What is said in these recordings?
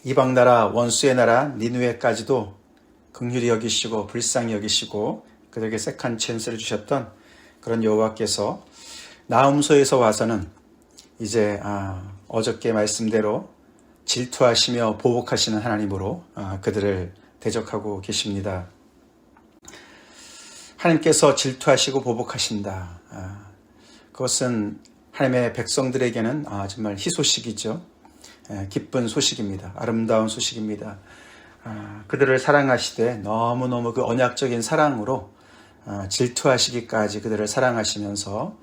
이방 나라 원수의 나라 니느웨까지도 긍휼히 여기시고 불쌍히 여기시고 그들에게 세컨 찬스를 주셨던 그런 여호와께서 나훔소에서 와서는 이제 어저께 말씀대로 질투하시며 보복하시는 하나님으로 그들을 대적하고 계십니다. 하나님께서 질투하시고 보복하신다. 그것은 하나님의 백성들에게는 정말 희소식이죠. 기쁜 소식입니다. 아름다운 소식입니다. 그들을 사랑하시되 너무너무 그 언약적인 사랑으로 질투하시기까지 그들을 사랑하시면서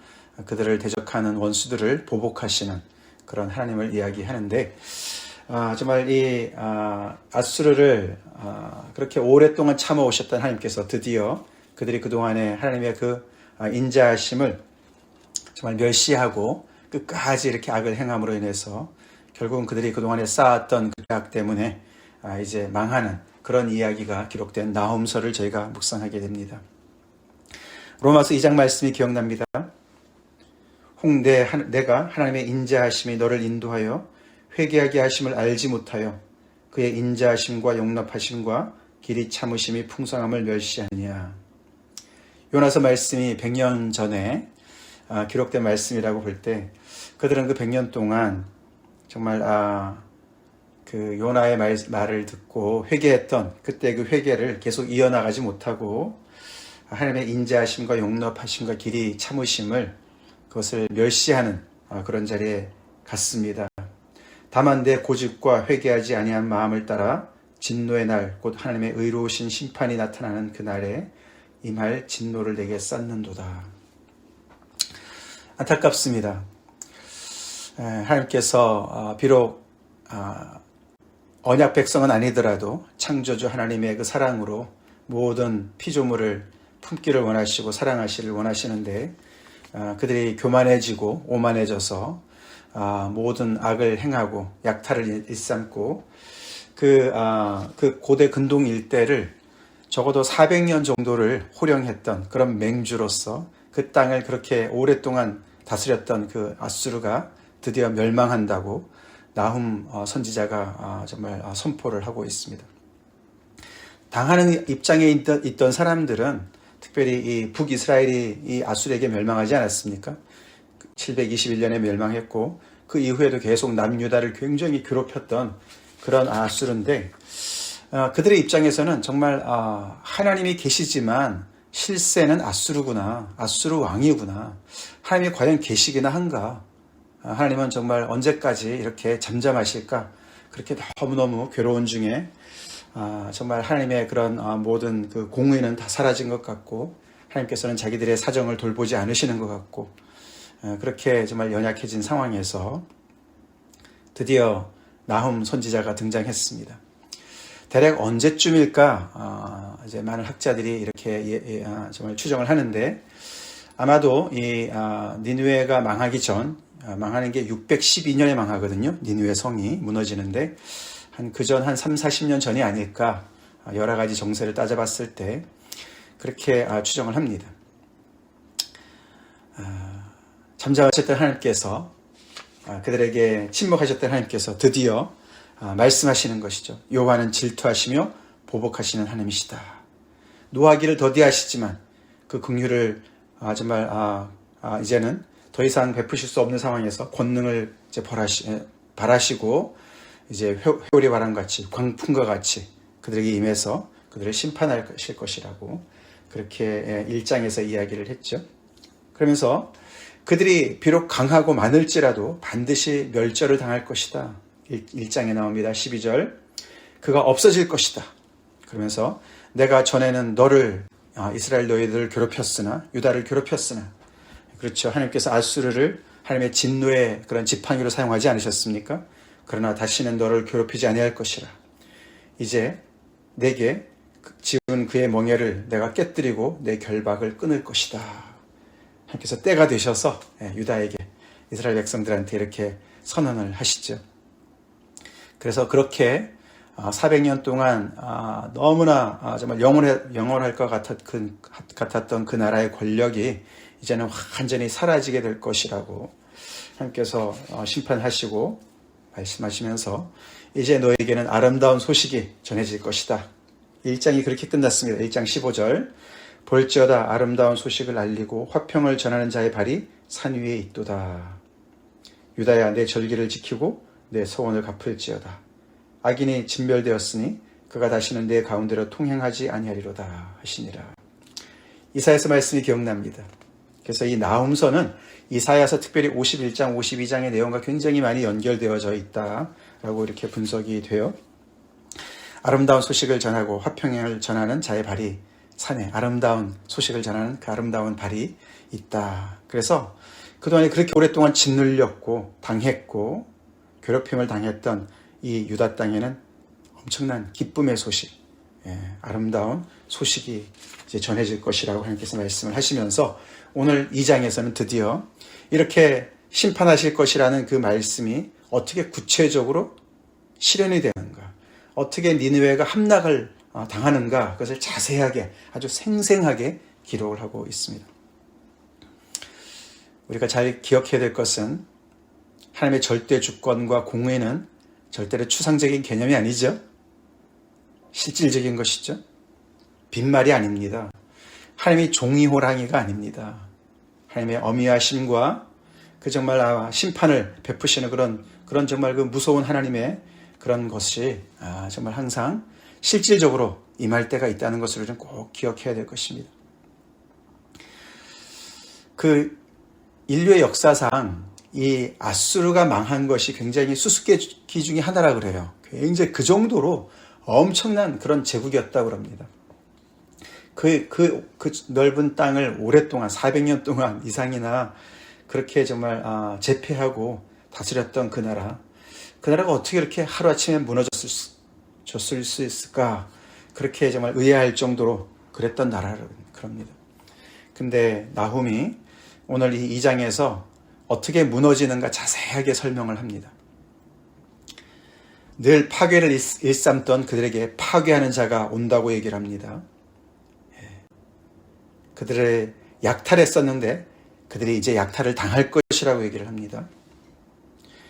그들을 대적하는 원수들을 보복하시는 그런 하나님을 이야기하는데, 정말 이 아수르를 그렇게 오랫동안 참아오셨던 하나님께서 드디어 그들이 그동안에 하나님의 그 인자하심을 정말 멸시하고 끝까지 이렇게 악을 행함으로 인해서 결국은 그들이 그동안에 쌓았던 그 악 때문에 이제 망하는 그런 이야기가 기록된 나훔서를 저희가 묵상하게 됩니다. 로마서 2장 말씀이 기억납니다. 혹 내가 하나님의 인자하심이 너를 인도하여 회개하게 하심을 알지 못하여 그의 인자하심과 용납하심과 길이 참으심이 풍성함을 멸시하느냐. 요나서 말씀이 100년 전에 기록된 말씀이라고 볼 때 그들은 그 100년 동안 정말 그 요나의 말을 듣고 회개했던 그때 그 회개를 계속 이어나가지 못하고 하나님의 인자하심과 용납하심과 길이 참으심을 그것을 멸시하는 그런 자리에 갔습니다. 다만 내 고집과 회개하지 아니한 마음을 따라 진노의 날 곧 하나님의 의로우신 심판이 나타나는 그날에 임할 진노를 내게 쌓는도다. 안타깝습니다. 하나님께서 비록 언약 백성은 아니더라도 창조주 하나님의 그 사랑으로 모든 피조물을 품기를 원하시고 사랑하시를 원하시는데 그들이 교만해지고 오만해져서 모든 악을 행하고 약탈을 일삼고 그 고대 근동 일대를 적어도 400년 정도를 호령했던 그런 맹주로서 그 땅을 그렇게 오랫동안 다스렸던 그 아수르가 드디어 멸망한다고 나훔 선지자가 정말 선포를 하고 있습니다. 당하는 입장에 있던 사람들은 특별히 이 북이스라엘이 이 아수르에게 멸망하지 않았습니까? 721년에 멸망했고 그 이후에도 계속 남유다를 굉장히 괴롭혔던 그런 아수르인데 그들의 입장에서는 정말 하나님이 계시지만 실세는 아수르구나, 아수르 왕이구나, 하나님이 과연 계시기나 한가, 하나님은 정말 언제까지 이렇게 잠잠하실까, 그렇게 너무너무 괴로운 중에 정말 하나님의 그런 모든 그 공의는 다 사라진 것 같고 하나님께서는 자기들의 사정을 돌보지 않으시는 것 같고 그렇게 정말 연약해진 상황에서 드디어 나훔 선지자가 등장했습니다. 대략 언제쯤일까 이제 많은 학자들이 이렇게 정말 추정을 하는데 아마도 이 니느웨가 망하기 전 망하는 게 612년에 망하거든요. 니느웨 성이 무너지는데 그전 한 3, 40년 전이 아닐까 여러 가지 정세를 따져봤을 때 그렇게 추정을 합니다. 잠잠하셨던 하나님께서 그들에게 침묵하셨던 하나님께서 드디어 말씀하시는 것이죠. 여호와는 질투하시며 보복하시는 하나님이시다. 노하기를 더디하시지만 그 긍휼을 정말 이제는 더 이상 베푸실 수 없는 상황에서 권능을 이제 발하시고 이제 회오리 바람같이 광풍과 같이 그들에게 임해서 그들을 심판하실 것이라고 그렇게 1장에서 이야기를 했죠. 그러면서 그들이 비록 강하고 많을지라도 반드시 멸절을 당할 것이다. 1장에 나옵니다. 12절 그가 없어질 것이다. 그러면서 내가 전에는 너를 이스라엘 너희들을 괴롭혔으나 유다를 괴롭혔으나 그렇죠. 하나님께서 아수르를 하나님의 진노의 그런 지팡이로 사용하지 않으셨습니까? 그러나 다시는 너를 괴롭히지 아니할 것이라. 이제 내게 지은 그의 멍에를 내가 깨뜨리고 내 결박을 끊을 것이다. 하나님께서 때가 되셔서 유다에게 이스라엘 백성들한테 이렇게 선언을 하시죠. 그래서 그렇게 400년 동안 너무나 정말 영원할 것 같았던 그 나라의 권력이 이제는 완전히 사라지게 될 것이라고 하나님께서 심판하시고 말씀하시면서 이제 너에게는 아름다운 소식이 전해질 것이다. 1장이 그렇게 끝났습니다. 1장 15절. 볼지어다 아름다운 소식을 알리고 화평을 전하는 자의 발이 산 위에 있도다. 유다야 내 절기를 지키고 내 소원을 갚을지어다. 악인이 진멸되었으니 그가 다시는 내 가운데로 통행하지 아니하리로다 하시니라. 이사야서 말씀이 기억납니다. 그래서 이 나훔서는 이사야서 특별히 51장, 52장의 내용과 굉장히 많이 연결되어져 있다라고 이렇게 분석이 돼요. 아름다운 소식을 전하고 화평을 전하는 자의 발이 산에 아름다운 소식을 전하는 그 아름다운 발이 있다. 그래서 그동안에 그렇게 오랫동안 짓눌렸고 당했고 괴롭힘을 당했던 이 유다 땅에는 엄청난 기쁨의 소식, 아름다운 소식이 이제 전해질 것이라고 하나님께서 말씀을 하시면서 오늘 2장에서는 드디어 이렇게 심판하실 것이라는 그 말씀이 어떻게 구체적으로 실현이 되는가, 어떻게 니느웨가 함락을 당하는가, 그것을 자세하게 아주 생생하게 기록을 하고 있습니다. 우리가 잘 기억해야 될 것은 하나님의 절대 주권과 공의는 절대로 추상적인 개념이 아니죠. 실질적인 것이죠. 빈말이 아닙니다. 하나님이 종이호랑이가 아닙니다. 하나님의 어미하심과 그 정말 심판을 베푸시는 그런 정말 그 무서운 하나님의 그런 것이 정말 항상 실질적으로 임할 때가 있다는 것을 좀 꼭 기억해야 될 것입니다. 그 인류의 역사상 이 아수르가 망한 것이 굉장히 수수께끼 중에 하나라 그래요. 굉장히 그 정도로 엄청난 그런 제국이었다고 합니다. 그 넓은 땅을 오랫동안 400년 동안 이상이나 그렇게 정말 제패하고 다스렸던 그 나라가 어떻게 이렇게 하루아침에 무너졌을 수 있을까, 그렇게 정말 의아할 정도로 그랬던 나라라고 그럽니다. 근데 나훔이 오늘 이 2장에서 어떻게 무너지는가 자세하게 설명을 합니다. 늘 파괴를 일삼던 그들에게 파괴하는 자가 온다고 얘기를 합니다. 그들을 약탈했었는데 그들이 이제 약탈을 당할 것이라고 얘기를 합니다.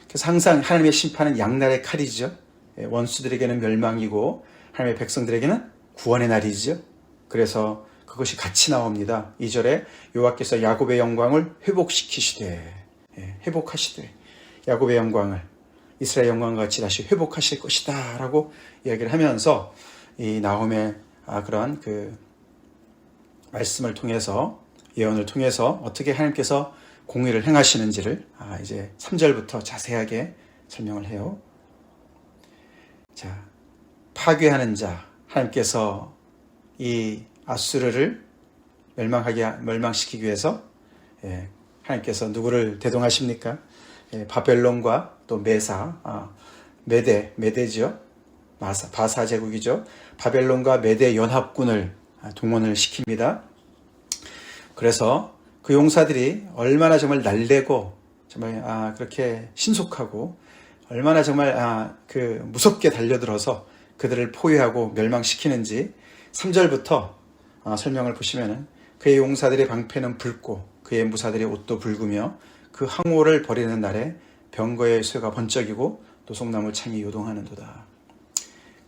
그래서 항상 하나님의 심판은 양날의 칼이죠. 원수들에게는 멸망이고 하나님의 백성들에게는 구원의 날이죠. 그래서 그것이 같이 나옵니다. 2절에 여호와께서 야곱의 영광을 회복시키시되, 회복하시되 야곱의 영광을 이스라엘 영광과 같이 다시 회복하실 것이다 라고 이야기를 하면서 이 나홈의 그런 그 말씀을 통해서, 예언을 통해서 어떻게 하나님께서 공의를 행하시는지를 이제 3절부터 자세하게 설명을 해요. 자, 파괴하는 자, 하나님께서 이 아수르를 멸망시키기 위해서 하나님께서 누구를 대동하십니까? 바벨론과 또 메대죠. 바사 제국이죠. 바벨론과 메대 연합군을 동원을 시킵니다. 그래서 그 용사들이 얼마나 정말 날래고 정말 그렇게 신속하고 얼마나 정말 그 무섭게 달려들어서 그들을 포위하고 멸망시키는지 3절부터 설명을 보시면은 그의 용사들의 방패는 붉고 그의 무사들의 옷도 붉으며 그 항오를 벌이는 날에 병거의 쇠가 번쩍이고 노송나무 창이 요동하는도다.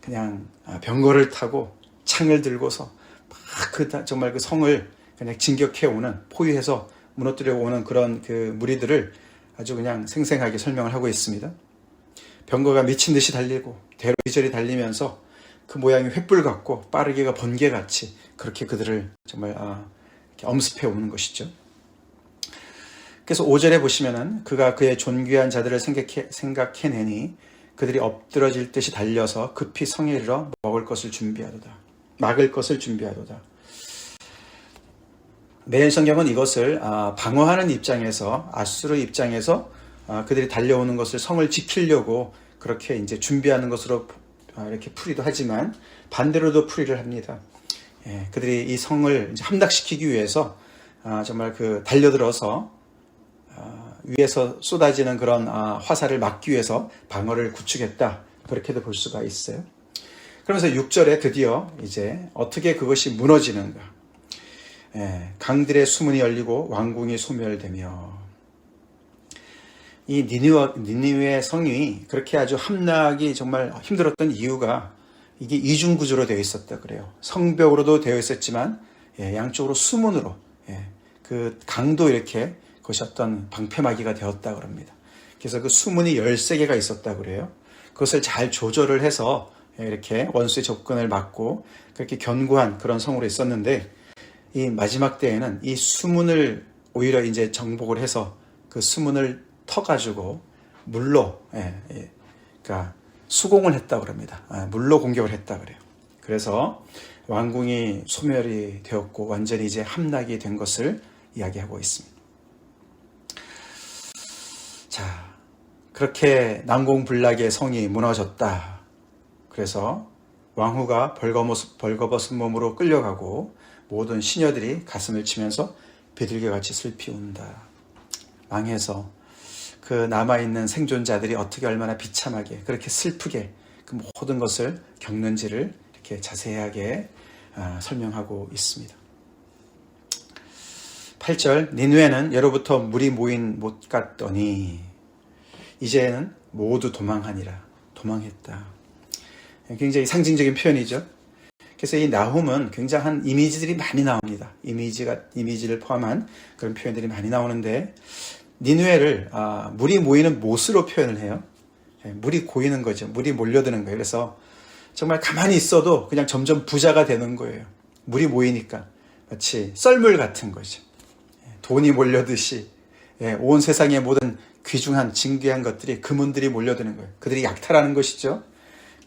그냥 병거를 타고 창을 들고서 막 정말 그 성을 그냥 진격해 오는, 포위해서 무너뜨려 오는 그런 그 무리들을 아주 그냥 생생하게 설명을 하고 있습니다. 병거가 미친 듯이 달리고 대로이절이 달리면서 그 모양이 횃불 같고 빠르게가 번개같이 그렇게 그들을 정말 이렇게 엄습해 오는 것이죠. 그래서 5절에 보시면은 그가 그의 존귀한 자들을 생각해내니 그들이 엎드러질 듯이 달려서 급히 성에 이르러 막을 것을 준비하도다. 매일 성경은 이것을 방어하는 입장에서, 아수르 입장에서 그들이 달려오는 것을, 성을 지키려고 그렇게 이제 준비하는 것으로 이렇게 풀이도 하지만 반대로도 풀이를 합니다. 그들이 이 성을 이제 함락시키기 위해서 정말 그 달려들어서 위에서 쏟아지는 그런 화살을 막기 위해서 방어를 구축했다, 그렇게도 볼 수가 있어요. 그러면서 6절에 드디어 이제 어떻게 그것이 무너지는가. 강들의 수문이 열리고 왕궁이 소멸되며, 이 니느웨 성이 그렇게 아주 함락이 정말 힘들었던 이유가 이게 이중 구조로 되어 있었다 그래요. 성벽으로도 되어 있었지만 양쪽으로 수문으로 그 강도 이렇게 그것이 어떤 방패막이가 되었다 그럽니다. 그래서 그 수문이 13개가 있었다 그래요. 그것을 잘 조절을 해서 이렇게 원수의 접근을 막고 그렇게 견고한 그런 성으로 있었는데, 이 마지막 때에는 이 수문을 오히려 이제 정복을 해서 그 수문을 터가지고 물로, 그러니까 수공을 했다 그럽니다. 물로 공격을 했다 그래요. 그래서 왕궁이 소멸이 되었고 완전히 이제 함락이 된 것을 이야기하고 있습니다. 자, 그렇게 난공불락의 성이 무너졌다. 그래서 왕후가 벌거벗은 몸으로 끌려가고 모든 시녀들이 가슴을 치면서 비둘기같이 슬피 운다. 망해서 그 남아있는 생존자들이 어떻게 얼마나 비참하게 그렇게 슬프게 그 모든 것을 겪는지를 이렇게 자세하게 설명하고 있습니다. 8절, 니느웨는 예로부터 물이 모인 못 갔더니 이제는 모두 도망하니라. 도망했다. 굉장히 상징적인 표현이죠. 그래서 이 나훔은 굉장한 이미지들이 많이 나옵니다. 이미지를 포함한 그런 표현들이 많이 나오는데, 니느웨를 물이 모이는 못으로 표현을 해요. 물이 고이는 거죠. 물이 몰려드는 거예요. 그래서 정말 가만히 있어도 그냥 점점 부자가 되는 거예요. 물이 모이니까 마치 썰물 같은 거죠. 돈이 몰려듯이 온 세상의 모든 귀중한 진귀한 것들이, 금은들이 몰려드는 거예요. 그들이 약탈하는 것이죠.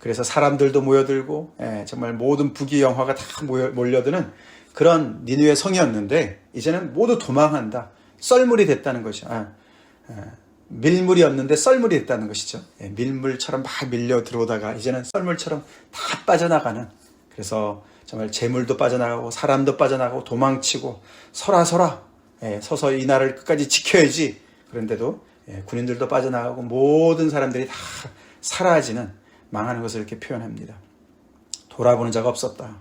그래서 사람들도 모여들고 정말 모든 부귀영화가 다 몰려드는 그런 니느웨 성이었는데, 이제는 모두 도망한다. 썰물이 됐다는 것이죠. 밀물이었는데 썰물이 됐다는 것이죠. 밀물처럼 막 밀려 들어오다가 이제는 썰물처럼 다 빠져나가는, 그래서 정말 재물도 빠져나가고 사람도 빠져나가고 도망치고 서라 서서 이 나라를 끝까지 지켜야지. 그런데도 군인들도 빠져나가고 모든 사람들이 다 사라지는, 망하는 것을 이렇게 표현합니다. 돌아보는 자가 없었다.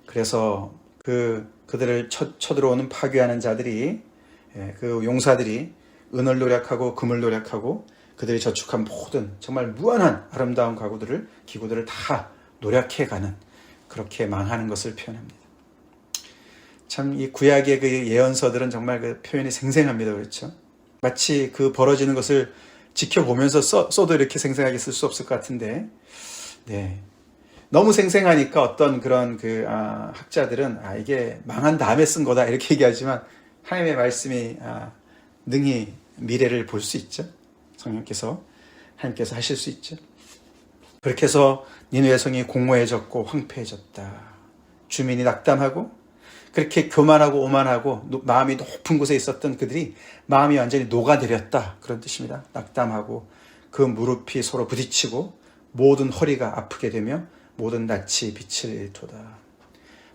그래서 그들을 쳐들어오는 파괴하는 자들이, 그 용사들이 은을 노력하고 금을 노력하고 그들이 저축한 모든 정말 무한한 아름다운 기구들을 다 노력해가는, 그렇게 망하는 것을 표현합니다. 참 이 구약의 그 예언서들은 정말 그 표현이 생생합니다. 그렇죠? 마치 그 벌어지는 것을 지켜보면서 써도 이렇게 생생하게 쓸 수 없을 것 같은데, 너무 생생하니까 어떤 그런 학자들은 이게 망한 다음에 쓴 거다 이렇게 얘기하지만, 하나님의 말씀이 능히 미래를 볼 수 있죠. 성령께서, 하나님께서 하실 수 있죠. 그렇게 해서 니느웨 성이 공허해졌고 황폐해졌다. 주민이 낙담하고 그렇게 교만하고 오만하고 마음이 높은 곳에 있었던 그들이 마음이 완전히 녹아내렸다. 그런 뜻입니다. 낙담하고 그 무릎이 서로 부딪히고 모든 허리가 아프게 되며 모든 낯이 빛을 잃도다.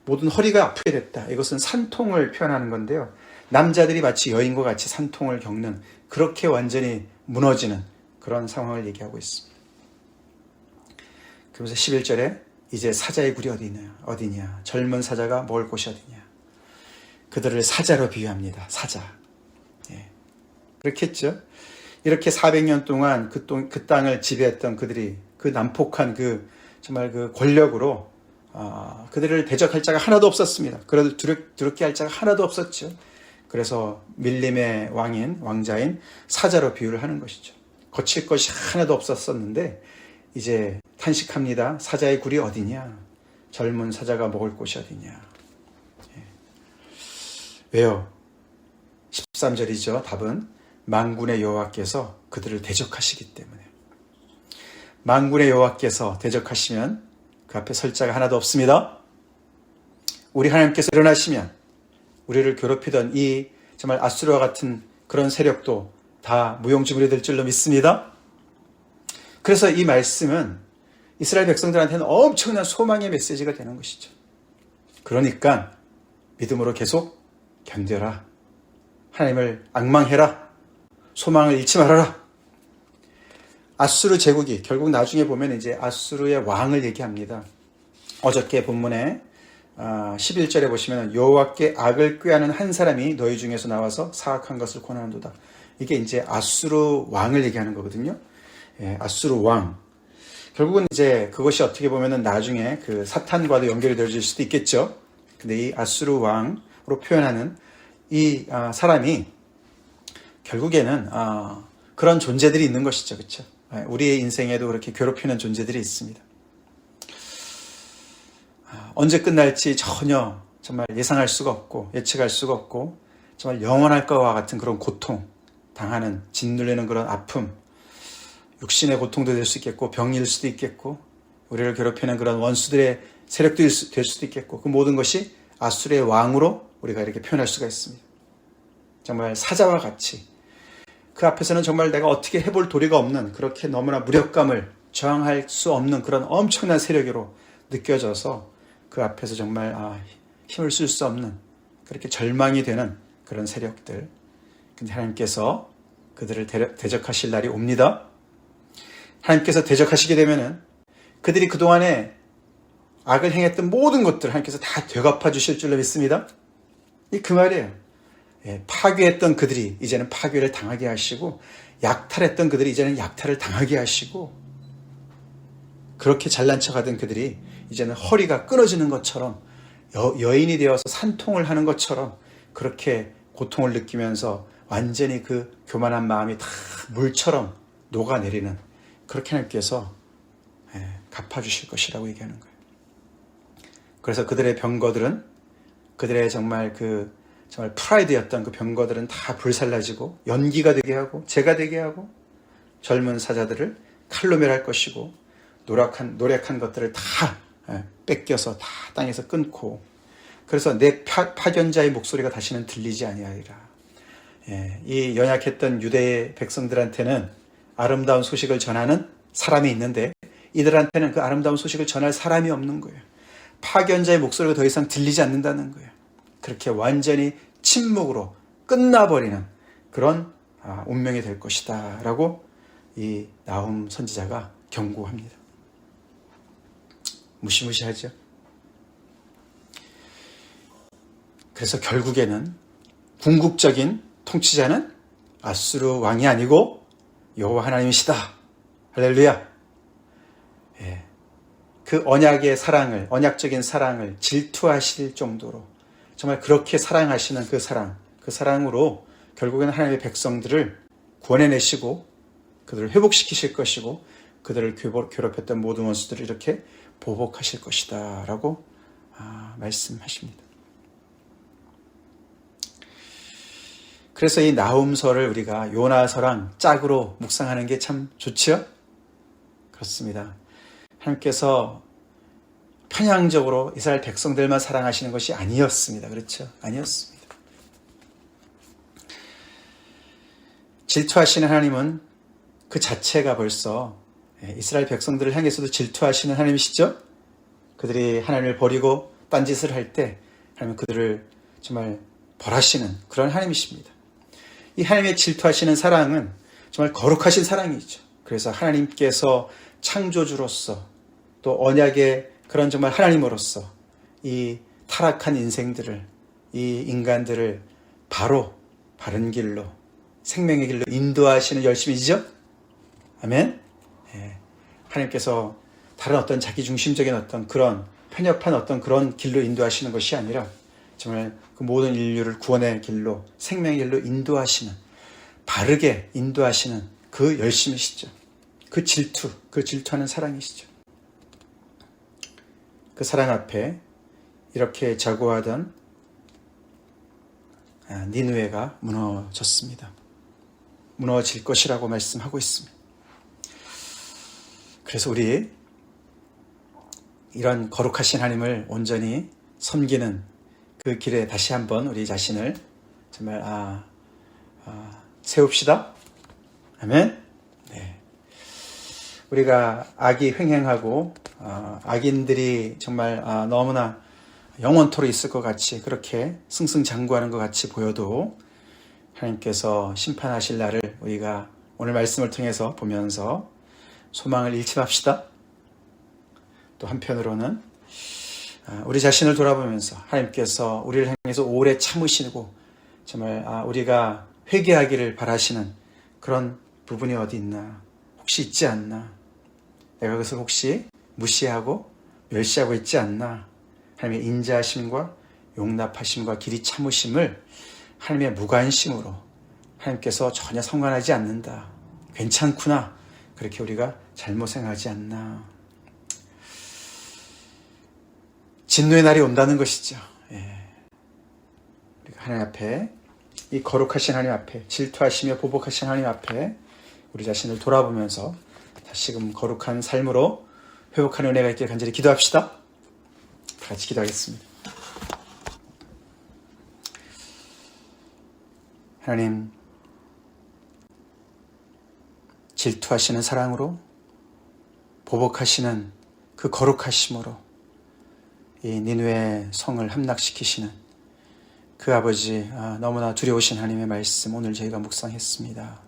모든 허리가 아프게 됐다. 이것은 산통을 표현하는 건데요. 남자들이 마치 여인과 같이 산통을 겪는, 그렇게 완전히 무너지는 그런 상황을 얘기하고 있습니다. 그러면서 11절에 이제 사자의 굴이 어디냐? 젊은 사자가 먹을 곳이 어디냐? 그들을 사자로 비유합니다. 사자. 그렇겠죠. 이렇게 400년 동안 그 땅을 지배했던 그들이 그 난폭한 정말 그 권력으로 그들을 대적할 자가 하나도 없었습니다. 그를 두렵게 할 자가 하나도 없었죠. 그래서 밀림의 왕자인 사자로 비유를 하는 것이죠. 거칠 것이 하나도 없었었는데 이제 탄식합니다. 사자의 굴이 어디냐? 젊은 사자가 먹을 곳이 어디냐? 왜요? 13절이죠. 답은 만군의 여호와께서 그들을 대적하시기 때문에. 만군의 여호와께서 대적하시면 그 앞에 설 자가 하나도 없습니다. 우리 하나님께서 일어나시면 우리를 괴롭히던 이 정말 아수르와 같은 그런 세력도 다 무용지물이 될 줄로 믿습니다. 그래서 이 말씀은 이스라엘 백성들한테는 엄청난 소망의 메시지가 되는 것이죠. 그러니까 믿음으로 계속 견뎌라. 하나님을 앙망해라. 소망을 잃지 말아라. 아수르 제국이 결국 나중에 보면 이제 아수르의 왕을 얘기합니다. 어저께 본문에 11절에 보시면 여호와께 악을 꾀하는 한 사람이 너희 중에서 나와서 사악한 것을 권하는도다. 이게 이제 아수르 왕을 얘기하는 거거든요. 예, 아수르 왕. 결국은 이제 그것이 어떻게 보면은 나중에 그 사탄과도 연결이 되어질 수도 있겠죠. 근데 이 아수르 왕으로 표현하는 이 사람이 결국에는 그런 존재들이 있는 것이죠. 그렇죠? 우리의 인생에도 그렇게 괴롭히는 존재들이 있습니다. 언제 끝날지 전혀 정말 예상할 수가 없고 예측할 수가 없고 정말 영원할 것과 같은 그런 고통 당하는 짓눌리는 그런 아픔, 육신의 고통도 될 수 있겠고 병일 수도 있겠고 우리를 괴롭히는 그런 원수들의 세력도 될 수도 있겠고 그 모든 것이 아수르의 왕으로 우리가 이렇게 표현할 수가 있습니다. 정말 사자와 같이 그 앞에서는 정말 내가 어떻게 해볼 도리가 없는 그렇게 너무나 무력감을 저항할 수 없는 그런 엄청난 세력으로 느껴져서 그 앞에서 정말 힘을 쓸 수 없는 그렇게 절망이 되는 그런 세력들. 근데 하나님께서 그들을 대적하실 날이 옵니다. 하나님께서 대적하시게 되면은 그들이 그동안에 악을 행했던 모든 것들 하나님께서 다 되갚아 주실 줄로 믿습니다. 그 말이에요. 파괴했던 그들이 이제는 파괴를 당하게 하시고 약탈했던 그들이 이제는 약탈을 당하게 하시고 그렇게 잘난 척하던 그들이 이제는 허리가 끊어지는 것처럼 여인이 되어서 산통을 하는 것처럼 그렇게 고통을 느끼면서 완전히 그 교만한 마음이 다 물처럼 녹아내리는 그렇게 하나님께서 갚아주실 것이라고 얘기하는 거예요. 그래서 그들의 병거들은 그들의 정말 정말 프라이드였던 그 병거들은 다 불살라지고 연기가 되게 하고 재가 되게 하고 젊은 사자들을 칼로 멸할 것이고 노력한 것들을 다 뺏겨서 다 땅에서 끊고 그래서 내 파견자의 목소리가 다시는 들리지 아니하리라. 이 연약했던 유대의 백성들한테는 아름다운 소식을 전하는 사람이 있는데 이들한테는 그 아름다운 소식을 전할 사람이 없는 거예요. 파견자의 목소리가 더 이상 들리지 않는다는 거예요. 그렇게 완전히 침묵으로 끝나버리는 그런 운명이 될 것이다 라고 이 나훔 선지자가 경고합니다. 무시무시하죠. 그래서 결국에는 궁극적인 통치자는 아수르 왕이 아니고 여호와 하나님이시다. 할렐루야. 그 언약의 사랑을, 언약적인 사랑을 질투하실 정도로 정말 그렇게 사랑하시는 그 사랑으로 결국에는 하나님의 백성들을 구원해내시고 그들을 회복시키실 것이고 그들을 괴롭혔던 모든 원수들을 이렇게 보복하실 것이다 라고 말씀하십니다. 그래서 이 나훔서를 우리가 요나서랑 짝으로 묵상하는 게 참 좋죠? 그렇습니다. 하나님께서 편향적으로 이스라엘 백성들만 사랑하시는 것이 아니었습니다. 그렇죠? 아니었습니다. 질투하시는 하나님은 그 자체가 벌써 이스라엘 백성들을 향해서도 질투하시는 하나님이시죠? 그들이 하나님을 버리고 딴짓을 할 때 하나님은 그들을 정말 벌하시는 그런 하나님이십니다. 이 하나님의 질투하시는 사랑은 정말 거룩하신 사랑이죠. 그래서 하나님께서 창조주로서 또 언약의 그런 정말 하나님으로서 이 타락한 인생들을 이 인간들을 바른 길로 생명의 길로 인도하시는 열심이죠. 아멘. 하나님께서 다른 어떤 자기중심적인 어떤 그런 편협한 어떤 그런 길로 인도하시는 것이 아니라 정말 그 모든 인류를 구원의 길로 생명의 길로 인도하시는 바르게 인도하시는 그 열심이시죠. 그 질투하는 사랑이시죠. 그 사랑 앞에 이렇게 자고하던 니느웨가 무너졌습니다. 무너질 것이라고 말씀하고 있습니다. 그래서 우리 이런 거룩하신 하나님을 온전히 섬기는 그 길에 다시 한번 우리 자신을 정말 세웁시다. 아멘. 네. 우리가 악이 횡행하고 악인들이 정말 너무나 영원토록 있을 것 같이 그렇게 승승장구하는 것 같이 보여도 하나님께서 심판하실 날을 우리가 오늘 말씀을 통해서 보면서 소망을 잃지 맙시다. 또 한편으로는 우리 자신을 돌아보면서 하나님께서 우리를 향해서 오래 참으시고 정말 우리가 회개하기를 바라시는 그런 부분이 어디 있나? 혹시 있지 않나? 내가 그것을 혹시 무시하고 멸시하고 있지 않나? 하나님의 인자하심과 용납하심과 길이 참으심을 하나님의 무관심으로 하나님께서 전혀 상관하지 않는다. 괜찮구나. 그렇게 우리가 잘못 생각하지 않나. 진노의 날이 온다는 것이죠. 우리가 하나님 앞에, 이 거룩하신 하나님 앞에, 질투하시며 보복하신 하나님 앞에 우리 자신을 돌아보면서 다시금 거룩한 삶으로 회복하는 은혜가 있기를 간절히 기도합시다. 같이 기도하겠습니다. 하나님, 질투하시는 사랑으로, 보복하시는 그 거룩하심으로 이 니느웨 성을 함락시키시는 그 아버지, 너무나 두려우신 하나님의 말씀 오늘 저희가 묵상했습니다.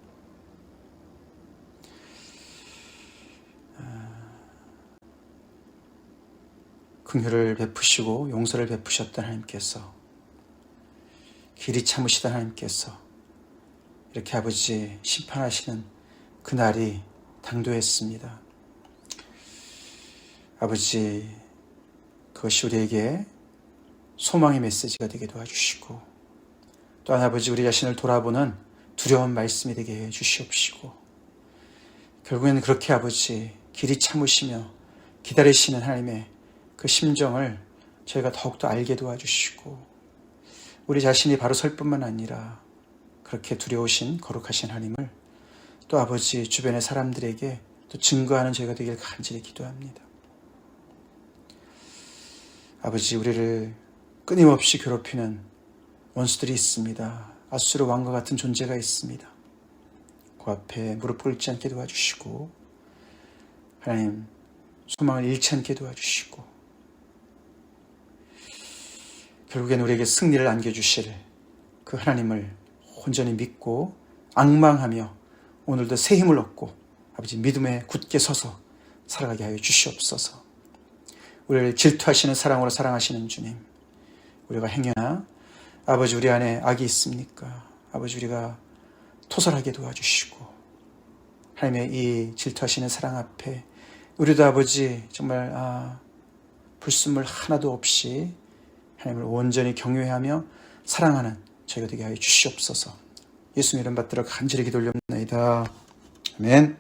긍휼을 베푸시고 용서를 베푸셨던 하나님께서, 길이 참으시던 하나님께서 이렇게 아버지 심판하시는 그날이 당도했습니다. 아버지, 그것이 우리에게 소망의 메시지가 되게 도와주시고, 또한 아버지 우리 자신을 돌아보는 두려운 말씀이 되게 해주시옵시고, 결국에는 그렇게 아버지 길이 참으시며 기다리시는 하나님의 그 심정을 저희가 더욱더 알게 도와주시고, 우리 자신이 바로 설 뿐만 아니라 그렇게 두려우신 거룩하신 하나님을 또 아버지 주변의 사람들에게 또 증거하는 저희가 되길 간절히 기도합니다. 아버지, 우리를 끊임없이 괴롭히는 원수들이 있습니다. 아수르 왕과 같은 존재가 있습니다. 그 앞에 무릎 꿇지 않게 도와주시고, 하나님 소망을 잃지 않게 도와주시고, 결국엔 우리에게 승리를 안겨주실 그 하나님을 온전히 믿고 앙망하며 오늘도 새 힘을 얻고 아버지 믿음에 굳게 서서 살아가게 하여 주시옵소서. 우리를 질투하시는 사랑으로 사랑하시는 주님, 우리가 행여나 아버지 우리 안에 악이 있습니까? 아버지 우리가 토설하게 도와주시고, 하나님의 이 질투하시는 사랑 앞에 우리도 아버지 정말 불순물 하나도 없이 하나님을 온전히 경외하며 사랑하는 저희가 되게 하여 주시옵소서. 예수님 이름 받들어 간절히 기도 올려옵나이다. 아멘.